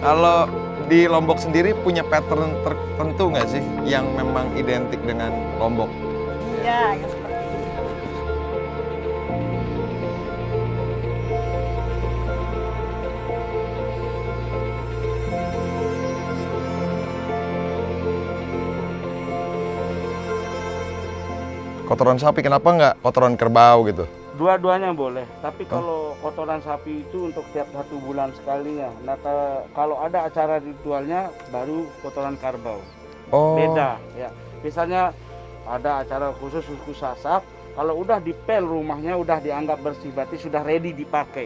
Kalau di Lombok sendiri punya pattern tertentu nggak sih yang memang identik dengan Lombok? Ya, yang seperti ini. Kotoran sapi, kenapa nggak kotoran kerbau gitu? Dua-duanya boleh, tapi kalau kotoran sapi itu untuk tiap 1 bulan sekalinya. Nah, kalau ada acara ritualnya baru kotoran kerbau. Oh. Beda ya. Misalnya ada acara khusus suku Sasak, kalau udah dipel rumahnya udah dianggap bersih, berarti sudah ready dipakai.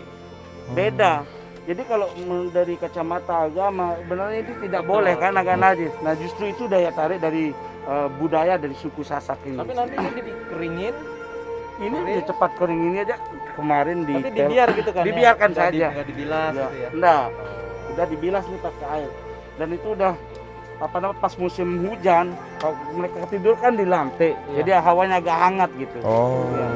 Beda. Jadi kalau dari kacamata agama benarnya itu tidak boleh kan, agak najis. Nah, justru itu daya tarik dari budaya dari suku Sasak ini. Tapi nanti ini dikeringin, Ini udah cepat kering ini aja kemarin tapi dibiar gitu kan? Dibiarkan ya? saja. Nggak dibilas Ya, gitu ya? enggak. Udah dibilas nih pakai air. Dan itu udah apa namanya pas musim hujan, kalau mereka tidur kan di lantai. Iya. Jadi hawanya agak hangat gitu. Oh. Ya.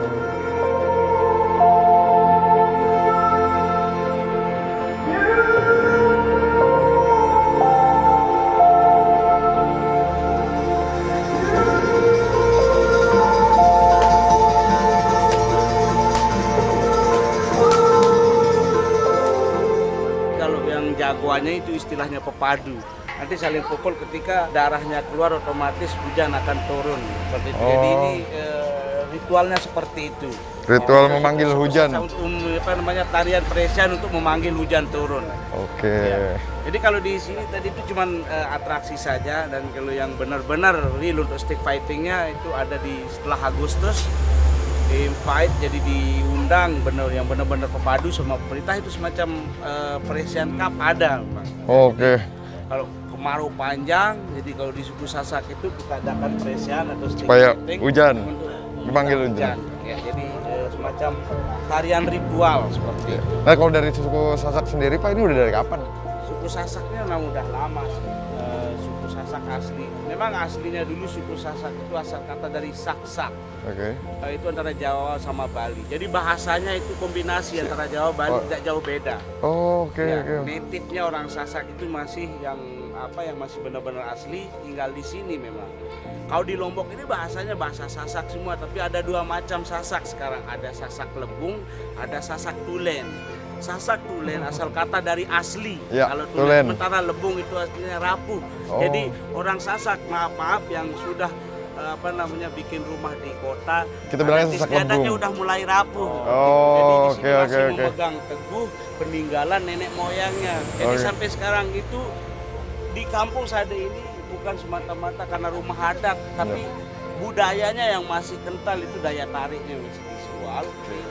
Kalau yang jagoannya itu istilahnya pepadu. Nanti saling pukul ketika darahnya keluar otomatis hujan akan turun. Seperti itu. Jadi Oh. ini ritualnya seperti itu. Ritual Ya, memanggil hujan. Apa namanya tarian peresian untuk memanggil hujan turun. Oke. Ya. Jadi kalau di sini tadi itu cuma atraksi saja, dan kalau yang benar-benar real untuk stick fightingnya itu ada di setelah Agustus. Invite, jadi diundang yang benar-benar pepadu sama pemerintah, itu semacam peresian cup ada, Pak. Oke. Kalau kemarau panjang, jadi kalau di suku Sasak itu kita adakan peresian atau stick Supaya fighting hujan, untuk memanggil hujan. Ya, jadi semacam tarian ritual seperti itu. Nah, kalau dari suku Sasak sendiri, Pak, ini udah dari kapan? Suku Sasaknya memang udah lama sih. Suku Sasak asli. Memang aslinya dulu suku Sasak itu asal kata dari Saksak. Oke. Itu antara Jawa sama Bali. Jadi bahasanya itu kombinasi antara Jawa Bali, Oh. tidak jauh beda. Oh, oke, Ya, oke. native-nya orang Sasak itu masih yang masih benar-benar asli tinggal di sini memang. Kalau di Lombok ini bahasanya bahasa Sasak semua, tapi ada 2 macam Sasak sekarang. Ada Sasak Lebung, ada Sasak Tulen. Sasak Tulen asal kata dari asli. Ya, Kalau Tulen. Tulen sementara Lebung itu aslinya rapuh. Oh. Jadi orang Sasak, maaf yang sudah bikin rumah di kota, Kita bilangnya adat Sasak istiadatnya Lebung. udah mulai rapuh. Oh, Jadi di oke, sini masih oke, oke. memegang teguh peninggalan nenek moyangnya. Jadi Oke. sampai sekarang itu di kampung Sade ini bukan semata-mata karena rumah adat, tapi budayanya yang masih kental, itu daya tariknya masih visual.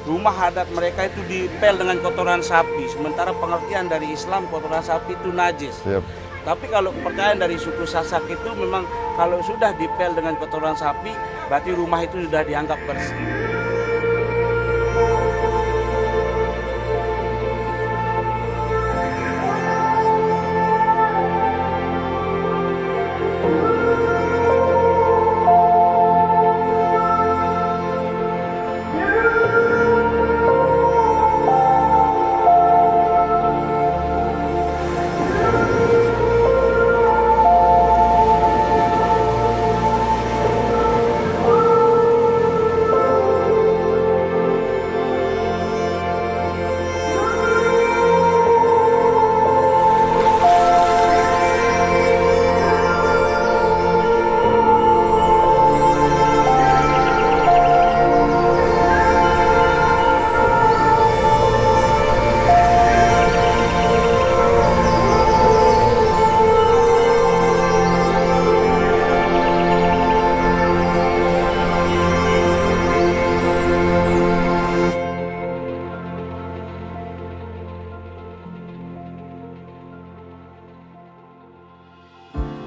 Rumah adat mereka itu dipel dengan kotoran sapi, sementara pengertian dari Islam kotoran sapi itu najis. Siap. Tapi kalau kepercayaan dari suku Sasak itu memang kalau sudah dipel dengan kotoran sapi, berarti rumah itu sudah dianggap bersih.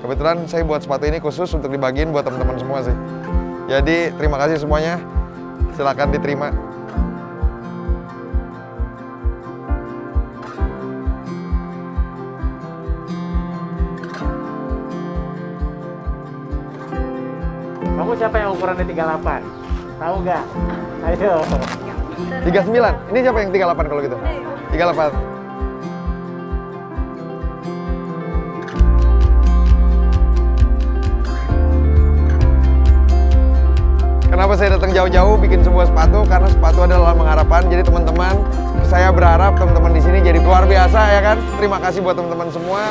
Kebetulan saya buat sepatu ini khusus untuk dibagiin buat teman-teman semua sih. Jadi terima kasih semuanya. Silakan diterima. Kamu siapa yang ukurannya 38? Tahu nggak? Ayo. 39. Ini siapa yang 38 kalau gitu? 38. Kenapa saya datang jauh-jauh bikin sebuah sepatu? Karena sepatu adalah pengharapan. Jadi teman-teman, saya berharap teman-teman di sini jadi luar biasa ya kan. Terima kasih buat teman-teman semua.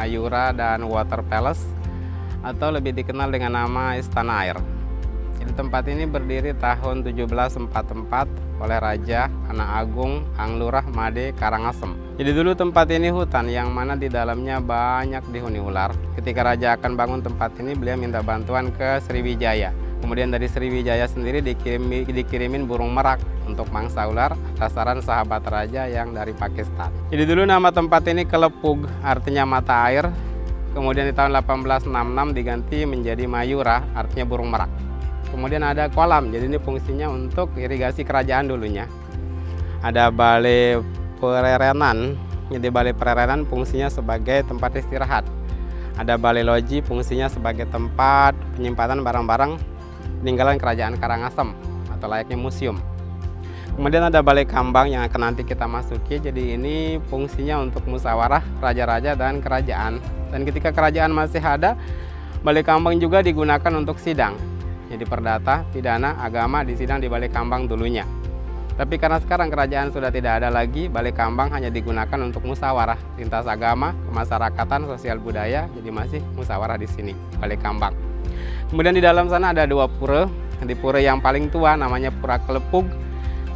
Mayura dan Water Palace atau lebih dikenal dengan nama Istana Air. Jadi tempat ini berdiri tahun 1744 oleh Raja Anak Agung Anglurah Made Karangasem. Jadi dulu tempat ini hutan yang mana di dalamnya banyak dihuni ular. Ketika raja akan bangun tempat ini, beliau minta bantuan ke Sriwijaya. Kemudian dari Sriwijaya sendiri dikirimin burung merak untuk mangsa ular atas saran sahabat raja yang dari Pakistan. Jadi dulu nama tempat ini Kelepug, artinya mata air. Kemudian di tahun 1866 diganti menjadi Mayura, artinya burung merak. Kemudian ada kolam, jadi ini fungsinya untuk irigasi kerajaan dulunya. Ada balai pererenan, jadi balai pererenan fungsinya sebagai tempat istirahat. Ada balai loji, fungsinya sebagai tempat penyimpanan barang-barang peninggalan kerajaan Karangasem atau layaknya museum. Kemudian ada balai kambang yang akan nanti kita masuki. Jadi ini fungsinya untuk musyawarah raja-raja dan kerajaan. Dan ketika kerajaan masih ada, balai kambang juga digunakan untuk sidang. Jadi perdata, pidana, agama disidang di balai kambang dulunya. Tapi karena sekarang kerajaan sudah tidak ada lagi, balai kambang hanya digunakan untuk musyawarah lintas agama, kemasyarakatan, sosial budaya. Jadi masih musyawarah di sini, balai kambang. Kemudian di dalam sana ada dua pura. Di pura yang paling tua namanya Pura Kelepug.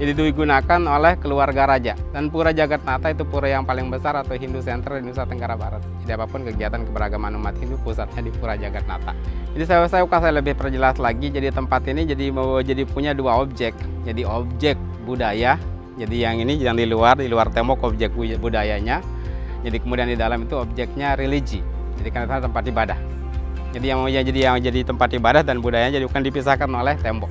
Jadi digunakan oleh keluarga raja. Dan Pura Jagatnata itu pura yang paling besar atau Hindu Center di Nusa Tenggara Barat. Jadi apapun kegiatan keberagaman umat Hindu pusatnya di Pura Jagatnata. Jadi saya lebih perjelas lagi. Jadi tempat ini jadi punya dua objek. Jadi objek budaya. Jadi yang ini yang di luar tembok objek budayanya. Jadi kemudian di dalam itu objeknya religi. Jadi karena tempat ibadah. Jadi yang jadi tempat ibadah dan budayanya jadi bukan dipisahkan oleh tembok.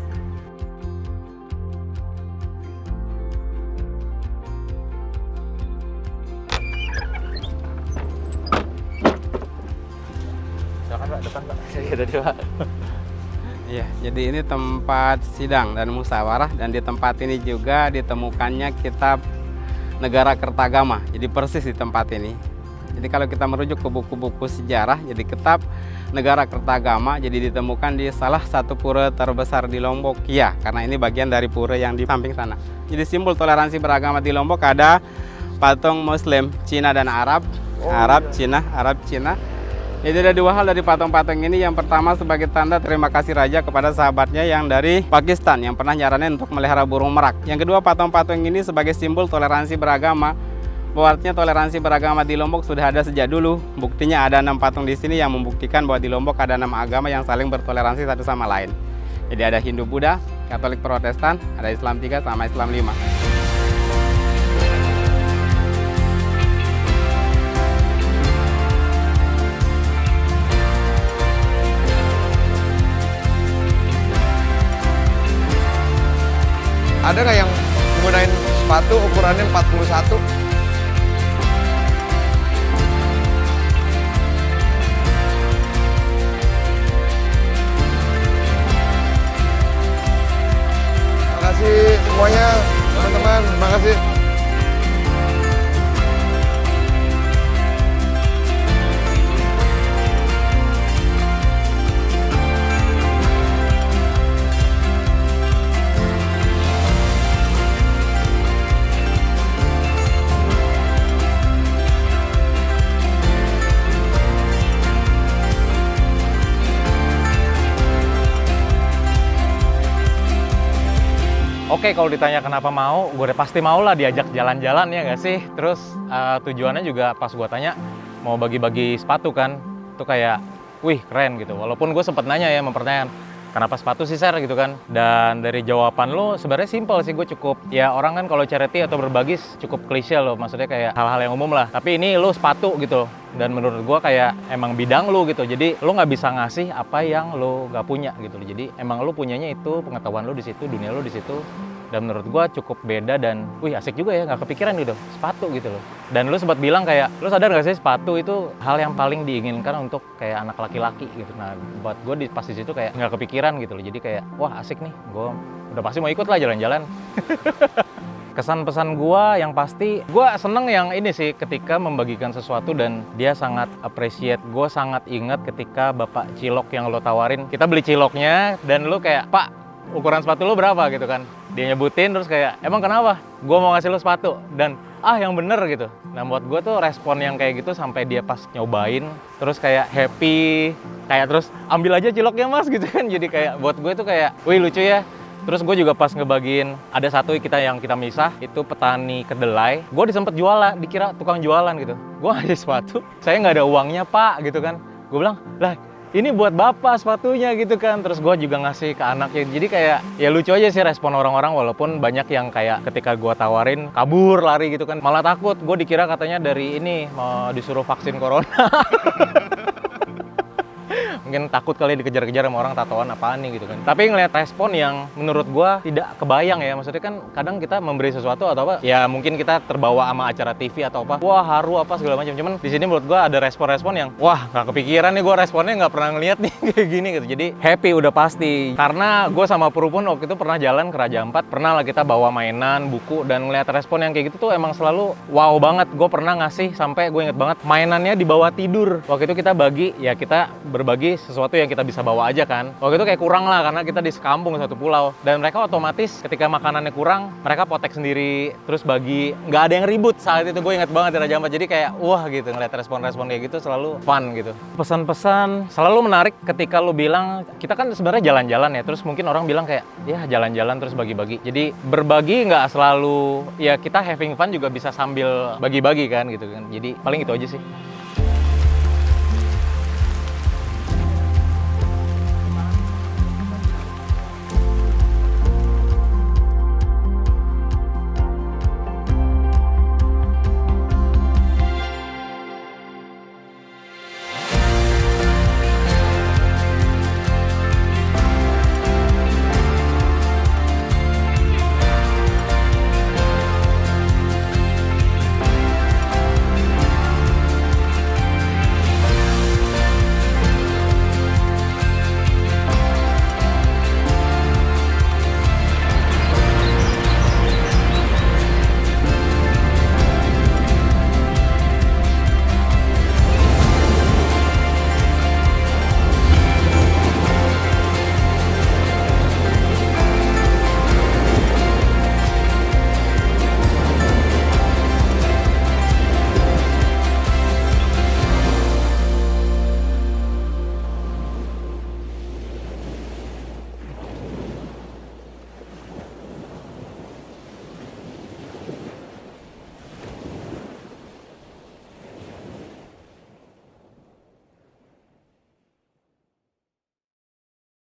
Iya, jadi ini tempat sidang dan musyawarah, dan di tempat ini juga ditemukannya kitab Negara Kertagama. Jadi persis di tempat ini. Jadi kalau kita merujuk ke buku-buku sejarah, jadi kitab Negara Kertagama jadi ditemukan di salah satu pura terbesar di Lombok, ya, karena ini bagian dari pura yang di samping sana. Jadi simbol toleransi beragama di Lombok ada patung Muslim, Cina dan Arab, Arab Cina. Jadi ada dua hal dari patung-patung ini. Yang pertama sebagai tanda terima kasih raja kepada sahabatnya yang dari Pakistan yang pernah nyaranin untuk melihara burung merak. Yang kedua, patung-patung ini sebagai simbol toleransi beragama. Bahwa artinya toleransi beragama di Lombok sudah ada sejak dulu. Buktinya ada 6 patung di sini yang membuktikan bahwa di Lombok ada 6 agama yang saling bertoleransi satu sama lain. Jadi ada Hindu, Buddha, Katolik, Protestan, ada Islam 3 sama Islam 5. Ada nggak yang menggunakan sepatu ukurannya 41? Terima kasih semuanya, teman-teman. Terima kasih. Oke, kalau ditanya kenapa mau, gue udah pasti mau lah diajak jalan-jalan, ya nggak sih? Terus tujuannya juga pas gue tanya mau bagi-bagi sepatu kan, itu kayak, wih keren gitu. Walaupun gue sempat nanya ya, mempertanyakan, kenapa sepatu sih Ser gitu kan. Dan dari jawaban lo sebenarnya simpel sih, gue cukup, ya orang kan kalau charity atau berbagi cukup klise loh, maksudnya kayak hal-hal yang umum lah. Tapi ini lo sepatu gitu, dan menurut gue kayak emang bidang lo gitu, jadi lo nggak bisa ngasih apa yang lo nggak punya gitu. Jadi emang lo punyanya itu, pengetahuan lo di situ, dunia lo di situ. Dan menurut gue cukup beda dan wih asik juga ya, nggak kepikiran gitu sepatu gitu loh. Dan lu sempat bilang kayak, lu sadar gak sih sepatu itu hal yang paling diinginkan untuk kayak anak laki-laki gitu. Nah buat gue pas di situ kayak nggak kepikiran gitu loh. Jadi kayak wah asik nih, gue udah pasti mau ikut lah jalan-jalan. Kesan pesan gue yang pasti, gue seneng yang ini sih ketika membagikan sesuatu dan dia sangat appreciate. Gue sangat ingat ketika bapak cilok yang lo tawarin, kita beli ciloknya dan lu kayak, Pak ukuran sepatu lo berapa gitu kan. Dia nyebutin terus kayak, emang kenapa? Gue mau ngasih lo sepatu. Dan yang bener gitu. Nah buat gue tuh respon yang kayak gitu sampai dia pas nyobain terus kayak happy, kayak terus ambil aja ciloknya mas gitu kan. Jadi kayak buat gue tuh kayak, wih lucu ya. Terus gue juga pas ngebagiin, ada satu yang kita misah, itu petani kedelai. Gue disempet jualan, dikira tukang jualan gitu. Gue ngasih sepatu, saya nggak ada uangnya pak gitu kan. Gue bilang, lah ini buat bapak sepatunya gitu kan. Terus gue juga ngasih ke anaknya. Jadi kayak ya lucu aja sih respon orang-orang, walaupun banyak yang kayak ketika gue tawarin kabur lari gitu kan, malah takut. Gue dikira katanya dari ini mau disuruh vaksin corona. Mungkin takut kali dikejar-kejar sama orang tatoan apaan nih gitu kan. Tapi ngeliat respon yang menurut gua tidak kebayang ya. Maksudnya kan kadang kita memberi sesuatu atau apa, ya mungkin kita terbawa sama acara TV atau apa, wah haru apa segala macam. Cuman di sini menurut gua ada respon-respon yang wah gak kepikiran nih, gua responnya nggak pernah ngeliat nih kayak gini gitu. Jadi happy udah pasti. Karena gua sama Puru pun waktu itu pernah jalan ke Raja Ampat, pernah lah kita bawa mainan, buku, dan ngeliat respon yang kayak gitu tuh emang selalu wow banget. Gua pernah ngasih sampai gue inget banget mainannya dibawa tidur. Waktu itu kita bagi, ya kita berbagi sesuatu yang kita bisa bawa aja kan. Waktu itu kayak kurang lah karena kita di sekampung satu pulau, dan mereka otomatis ketika makanannya kurang mereka potek sendiri terus bagi, nggak ada yang ribut saat itu. Gue ingat banget di Raja Ampat. Jadi kayak wah gitu ngeliat respon-respon kayak gitu selalu fun gitu. Pesan-pesan selalu menarik ketika lu bilang kita kan sebenarnya jalan-jalan ya, terus mungkin orang bilang kayak ya jalan-jalan terus bagi-bagi. Jadi berbagi nggak selalu ya, kita having fun juga bisa sambil bagi-bagi kan gitu kan. Jadi paling itu aja sih.